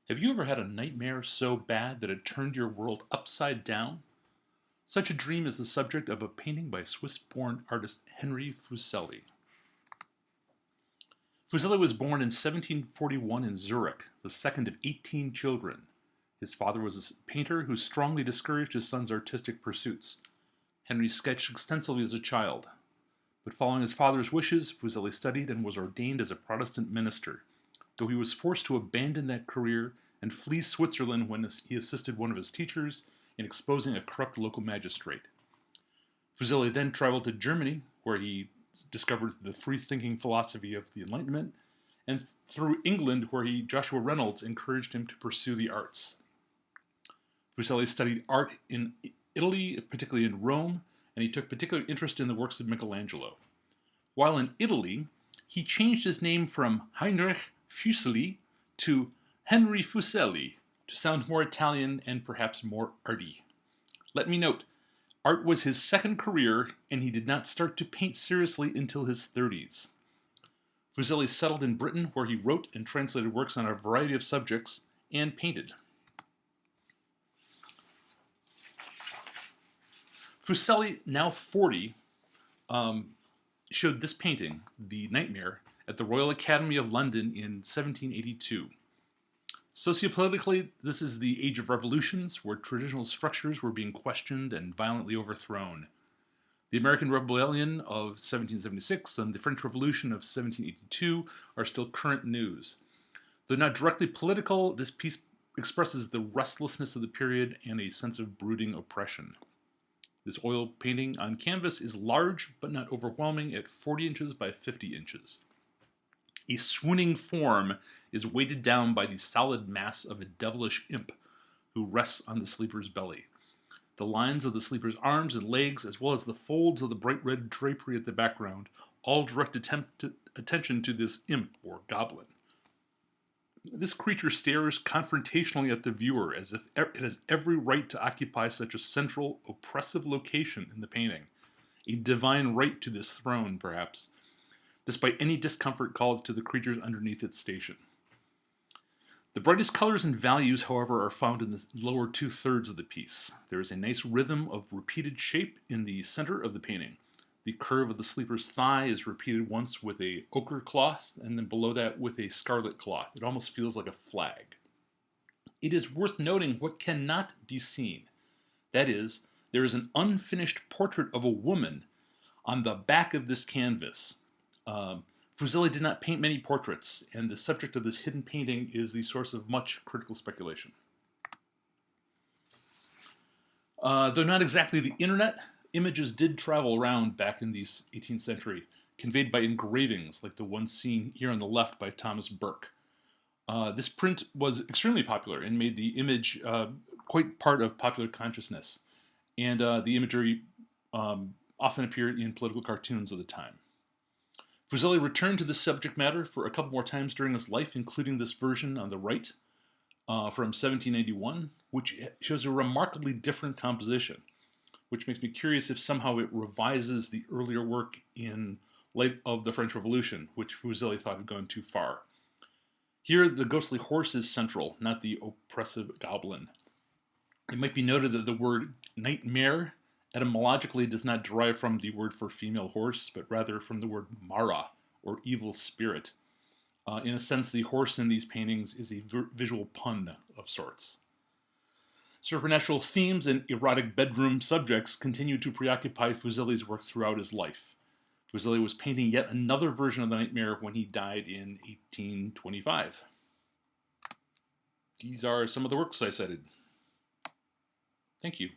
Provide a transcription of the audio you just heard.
Have you ever had a nightmare so bad that it turned your world upside down? Such a dream is the subject of a painting by Swiss-born artist Henry Fuseli. Fuseli was born in 1741 in Zurich, the second of 18 children. His father was a painter who strongly discouraged his son's artistic pursuits. Henry sketched extensively as a child, but following his father's wishes, Fuseli studied and was ordained as a Protestant minister, though he was forced to abandon that career and flee Switzerland when he assisted one of his teachers in exposing a corrupt local magistrate. Fuseli then traveled to Germany, where he discovered the free-thinking philosophy of the Enlightenment, and through England, where Joshua Reynolds encouraged him to pursue the arts. Fuseli studied art in Italy, particularly in Rome, and he took particular interest in the works of Michelangelo. While in Italy, he changed his name from Heinrich Fuseli to Henry Fuseli to sound more Italian and perhaps more arty. Let me note, art was his second career, and he did not start to paint seriously until his 30s. Fuseli settled in Britain, where he wrote and translated works on a variety of subjects and painted. Fuseli, now 40, showed this painting, The Nightmare, at the Royal Academy of London in 1782. Sociopolitically, this is the age of revolutions, where traditional structures were being questioned and violently overthrown. The American Rebellion of 1776 and the French Revolution of 1782 are still current news. Though not directly political, this piece expresses the restlessness of the period and a sense of brooding oppression. This oil painting on canvas is large but not overwhelming at 40 inches by 50 inches. A swooning form is weighted down by the solid mass of a devilish imp who rests on the sleeper's belly. The lines of the sleeper's arms and legs, as well as the folds of the bright red drapery at the background, all direct attention to this imp or goblin. This creature stares confrontationally at the viewer as if it has every right to occupy such a central, oppressive location in the painting. A divine right to this throne, perhaps, despite any discomfort caused to the creatures underneath its station. The brightest colors and values, however, are found in the lower two-thirds of the piece. There is a nice rhythm of repeated shape in the center of the painting. The curve of the sleeper's thigh is repeated once with a ochre cloth, and then below that with a scarlet cloth. It almost feels like a flag. It is worth noting what cannot be seen. That is, there is an unfinished portrait of a woman on the back of this canvas. Fuseli did not paint many portraits, and the subject of this hidden painting is the source of much critical speculation. Though not exactly the internet, images did travel around back in the 18th century, conveyed by engravings like the one seen here on the left by Thomas Burke. This print was extremely popular and made the image quite part of popular consciousness, and the imagery often appeared in political cartoons of the time. Fuseli returned to this subject matter for a couple more times during his life, including this version on the right from 1781, which shows a remarkably different composition, which makes me curious if somehow it revises the earlier work in light of the French Revolution, which Fuseli thought had gone too far. Here, the ghostly horse is central, not the oppressive goblin. It might be noted that the word nightmare etymologically does not derive from the word for female horse, but rather from the word mara, or evil spirit. In a sense, the horse in these paintings is a visual pun of sorts. Supernatural themes and erotic bedroom subjects continue to preoccupy Fuseli's work throughout his life. Fuseli was painting yet another version of the nightmare when he died in 1825. These are some of the works I cited. Thank you.